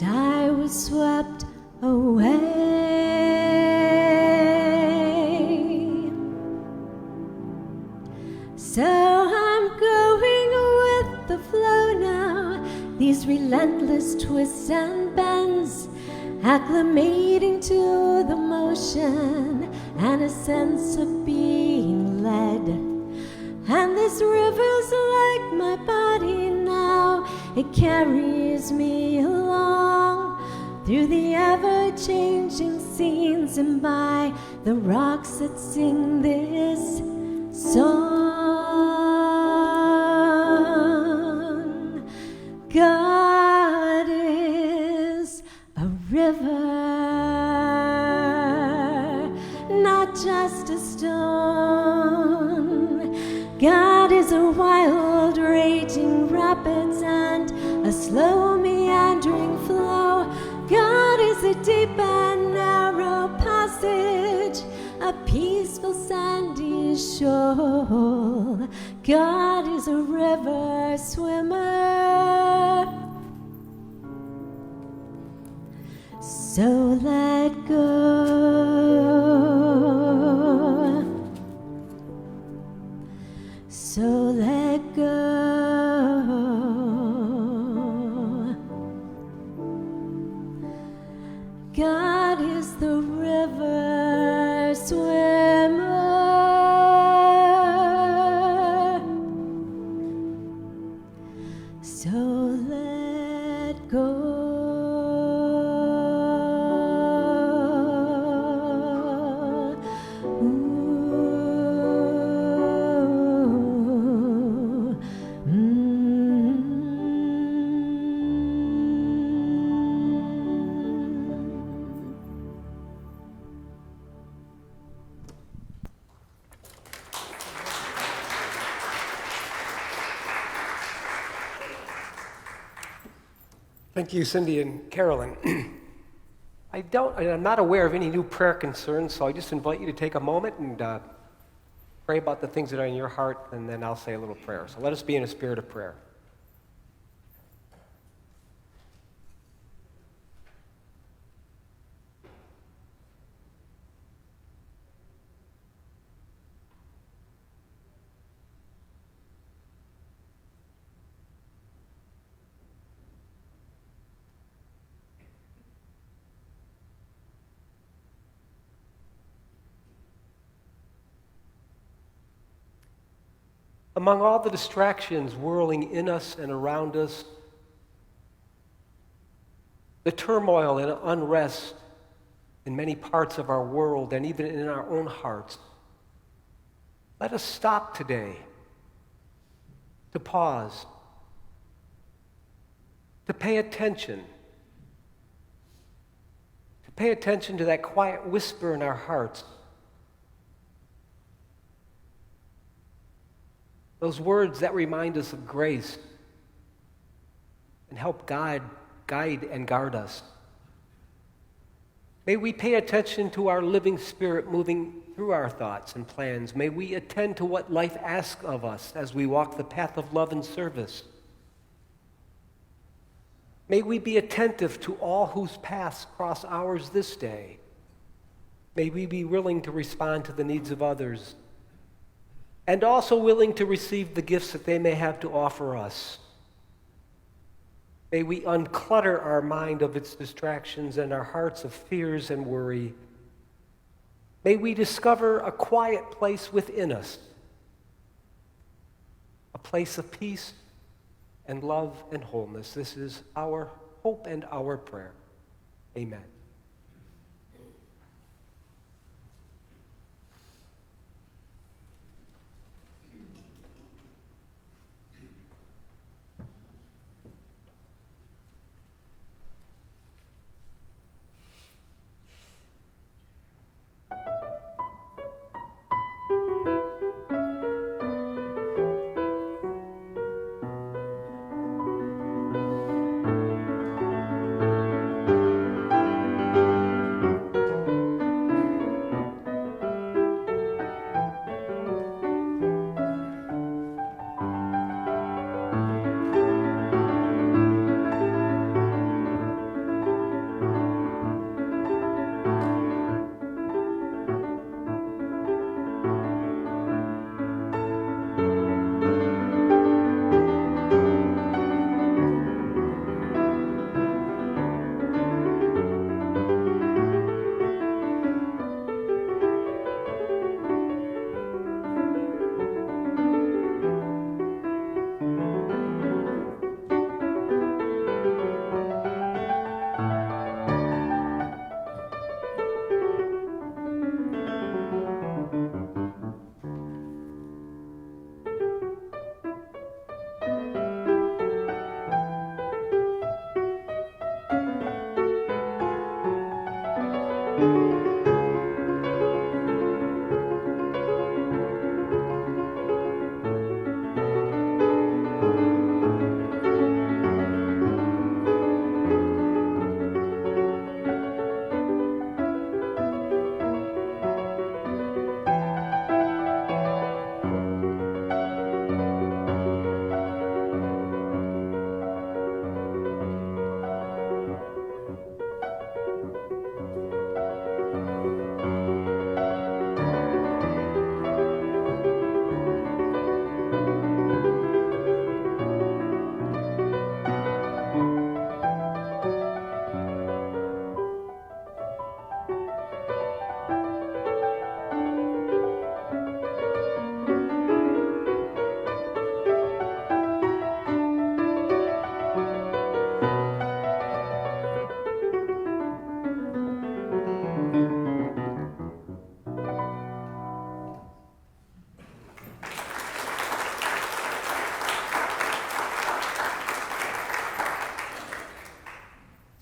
and I was swept away. So I'm going with the flow now, these relentless twists and bends, acclimating to the motion and a sense of being led. And this river's like my body now, it carries me along through the ever-changing scenes and by the rocks that sing this song. God is a river, not just a stone. God is a wild, raging rapids and a slow, meandering flow. God is a deep and narrow passage, a peaceful, sandy shore. God is a river swimmer. So let go. So let go. God is the river swimmer. So let go. Thank you, Cindy and Carolyn. I'm not aware of any new prayer concerns, so I just invite you to take a moment and pray about the things that are in your heart, and then I'll say a little prayer. So let us be in a spirit of prayer. Among all the distractions whirling in us and around us, the turmoil and unrest in many parts of our world and even in our own hearts, let us stop today to pause, to pay attention to that quiet whisper in our hearts. Those words that remind us of grace and help guide and guard us. May we pay attention to our living spirit moving through our thoughts and plans. May we attend to what life asks of us as we walk the path of love and service. May we be attentive to all whose paths cross ours this day. May we be willing to respond to the needs of others, and also willing to receive the gifts that they may have to offer us. May we unclutter our mind of its distractions and our hearts of fears and worry. May we discover a quiet place within us, a place of peace and love and wholeness. This is our hope and our prayer. Amen.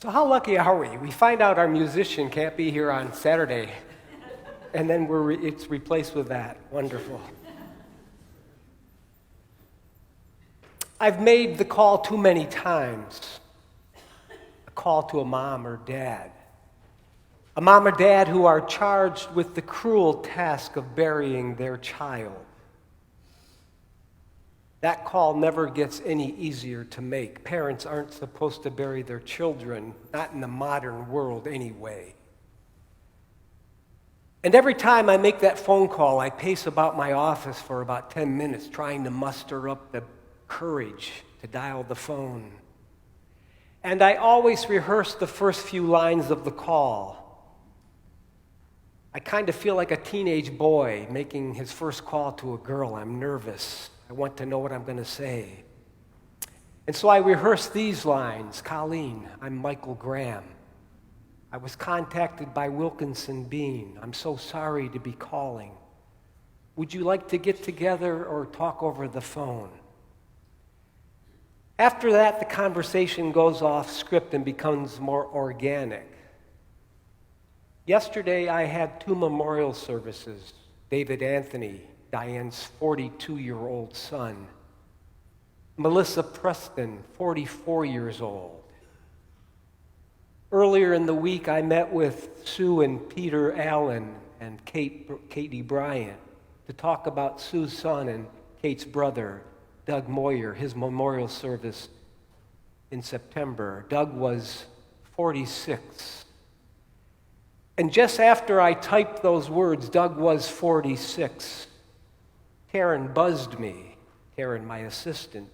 So how lucky are we? We find out our musician can't be here on Saturday, and then it's replaced with that. Wonderful. I've made the call too many times, a call to a mom or dad. A mom or dad who are charged with the cruel task of burying their child. That call never gets any easier to make. Parents aren't supposed to bury their children, not in the modern world anyway. And every time I make that phone call, I pace about my office for about 10 minutes trying to muster up the courage to dial the phone. And I always rehearse the first few lines of the call. I kind of feel like a teenage boy making his first call to a girl. I'm nervous. I want to know what I'm going to say. And so I rehearse these lines. Colleen, I'm Michael Graham. I was contacted by Wilkinson Bean. I'm so sorry to be calling. Would you like to get together or talk over the phone? After that, the conversation goes off script and becomes more organic. Yesterday, I had 2 memorial services. David Anthony, Diane's 42-year-old son. Melissa Preston, 44 years old. Earlier in the week, I met with Sue and Peter Allen and Katie Bryant to talk about Sue's son and Kate's brother, Doug Moyer, his memorial service in September. Doug was 46. And just after I typed those words, Doug was 46, Karen buzzed me, Karen, my assistant.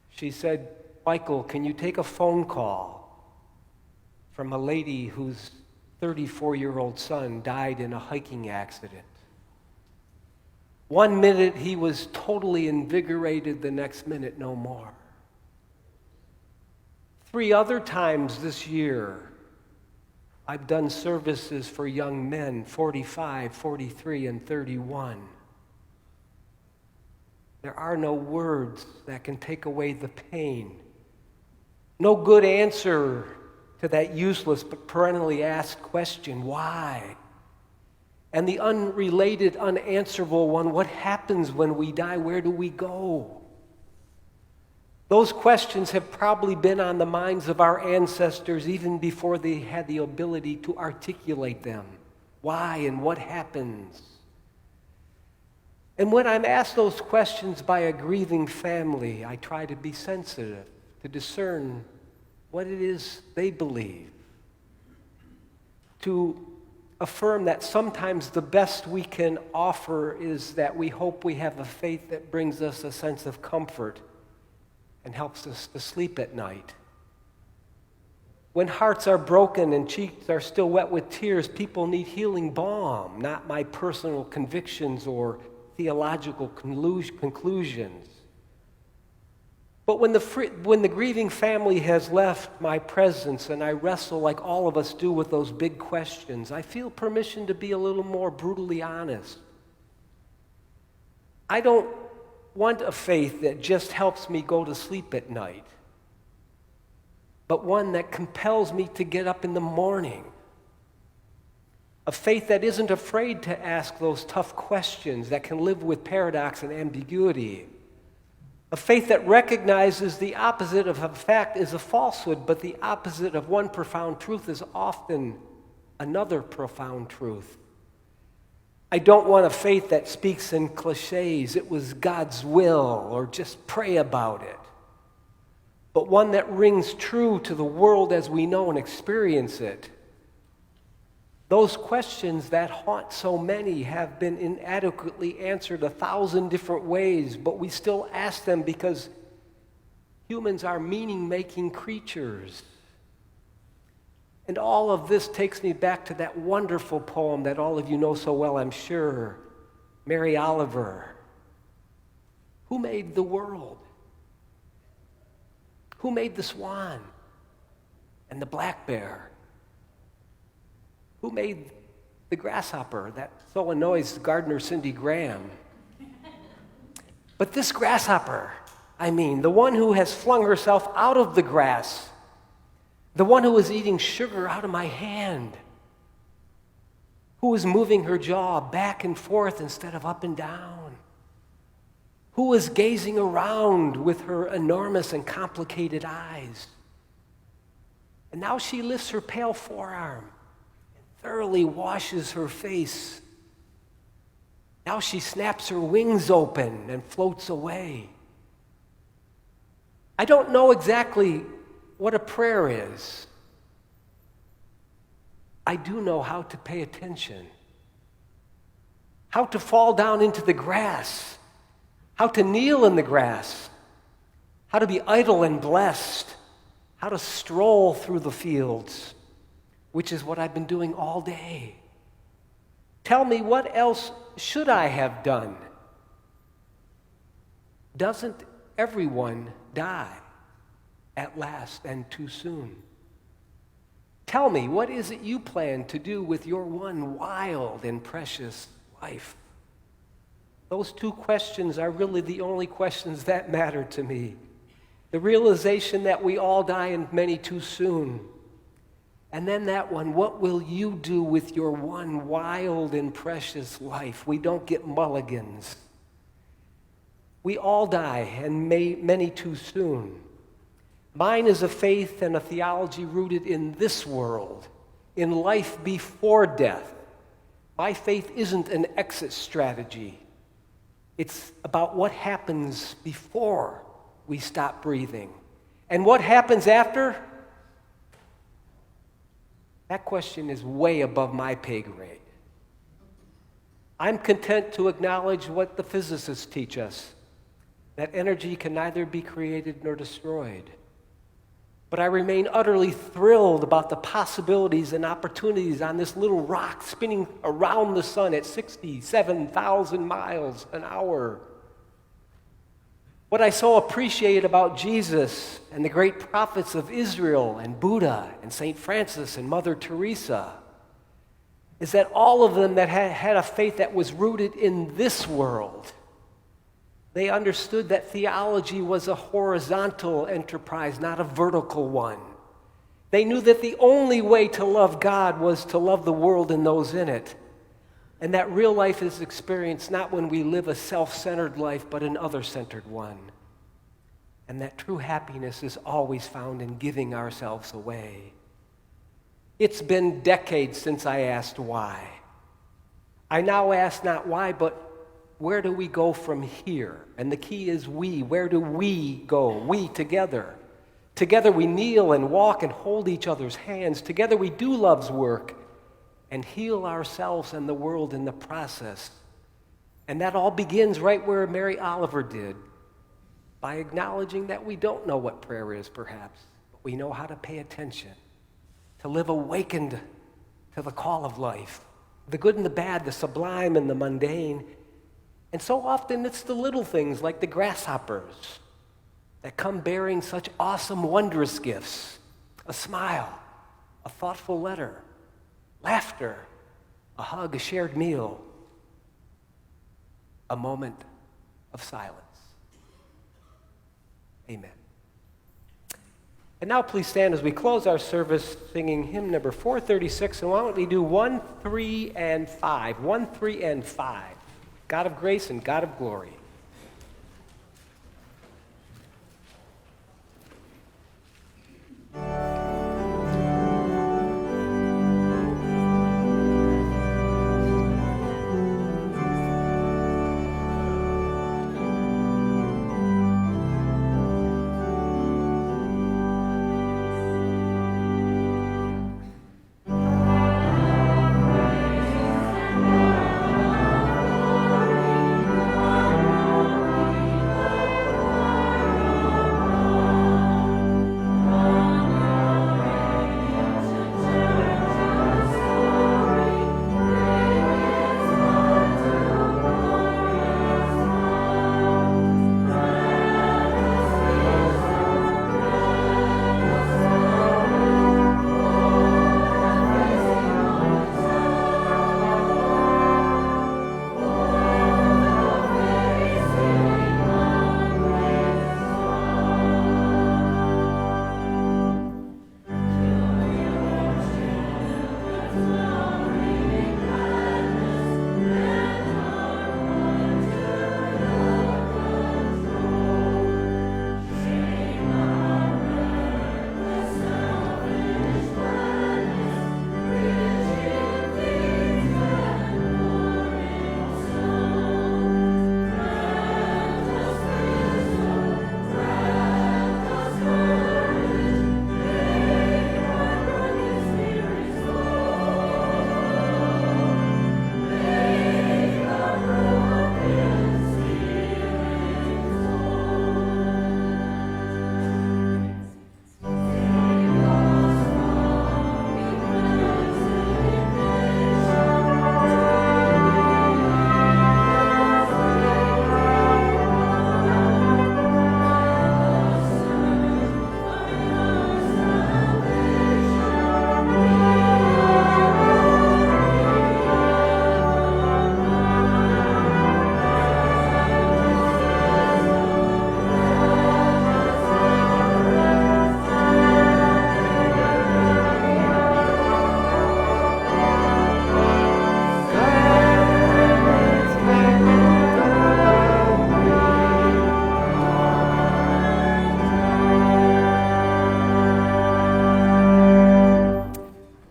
She said, Michael, can you take a phone call from a lady whose 34-year-old son died in a hiking accident? 1 minute he was totally invigorated, the next minute no more. 3 other times this year, I've done services for young men, 45, 43, and 31. There are no words that can take away the pain. No good answer to that useless but perennially asked question, why? And the unrelated, unanswerable one, what happens when we die? Where do we go? Those questions have probably been on the minds of our ancestors even before they had the ability to articulate them. Why and what happens? And when I'm asked those questions by a grieving family, I try to be sensitive, to discern what it is they believe, to affirm that sometimes the best we can offer is that we hope we have a faith that brings us a sense of comfort and helps us to sleep at night. When hearts are broken and cheeks are still wet with tears, people need healing balm, not my personal convictions or theological conclusions. But when the grieving family has left my presence and I wrestle like all of us do with those big questions, I feel permission to be a little more brutally honest. I don't want a faith that just helps me go to sleep at night, but one that compels me to get up in the morning. A faith that isn't afraid to ask those tough questions, that can live with paradox and ambiguity. A faith that recognizes the opposite of a fact is a falsehood, but the opposite of one profound truth is often another profound truth. I don't want a faith that speaks in cliches, it was God's will, or just pray about it. But one that rings true to the world as we know and experience it. Those questions that haunt so many have been inadequately answered 1,000 different ways, but we still ask them because humans are meaning-making creatures. And all of this takes me back to that wonderful poem that all of you know so well, I'm sure, Mary Oliver. Who made the world? Who made the swan and the black bear? Who made the grasshopper that so annoys gardener Cindy Graham? But this grasshopper, the one who has flung herself out of the grass, the one who is eating sugar out of my hand, who is moving her jaw back and forth instead of up and down, who is gazing around with her enormous and complicated eyes. And now she lifts her pale forearm, thoroughly washes her face. Now she snaps her wings open and floats away. I don't know exactly what a prayer is. I do know how to pay attention, how to fall down into the grass, how to kneel in the grass, how to be idle and blessed, how to stroll through the fields, which is what I've been doing all day. Tell me, what else should I have done? Doesn't everyone die at last and too soon? Tell me, what is it you plan to do with your one wild and precious life? Those two questions are really the only questions that matter to me. The realization that we all die and many too soon. And then that one, what will you do with your one wild and precious life? We don't get mulligans. We all die, and many too soon. Mine is a faith and a theology rooted in this world, in life before death. My faith isn't an exit strategy. It's about what happens before we stop breathing. And what happens after? That question is way above my pay grade. I'm content to acknowledge what the physicists teach us, that energy can neither be created nor destroyed. But I remain utterly thrilled about the possibilities and opportunities on this little rock spinning around the sun at 67,000 miles an hour. What I so appreciate about Jesus and the great prophets of Israel and Buddha and St. Francis and Mother Teresa is that all of them that had a faith that was rooted in this world, they understood that theology was a horizontal enterprise, not a vertical one. They knew that the only way to love God was to love the world and those in it. And that real life is experienced not when we live a self-centered life, but an other-centered one. And that true happiness is always found in giving ourselves away. It's been decades since I asked why. I now ask not why, but where do we go from here? And the key is we. Where do we go? We together. Together we kneel and walk and hold each other's hands. Together we do love's work and heal ourselves and the world in the process. And that all begins right where Mary Oliver did, by acknowledging that we don't know what prayer is, perhaps, but we know how to pay attention, to live awakened to the call of life, the good and the bad, the sublime and the mundane. And so often it's the little things like the grasshoppers that come bearing such awesome, wondrous gifts. A smile, a thoughtful letter, laughter, a hug, a shared meal, a moment of silence. Amen. And now please stand as we close our service singing hymn number 436. And why don't we do 1, 3, and 5? 1, 3, and 5. God of grace and God of glory.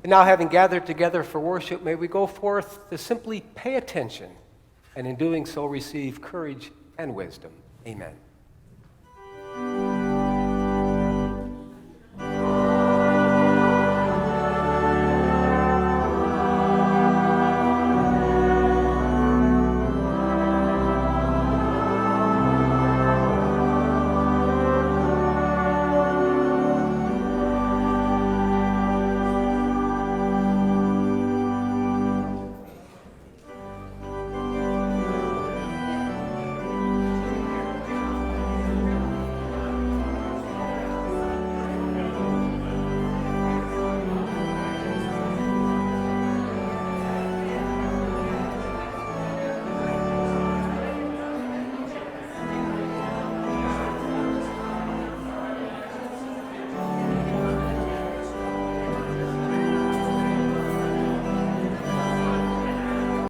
And now, having gathered together for worship, may we go forth to simply pay attention, and in doing so receive courage and wisdom. Amen.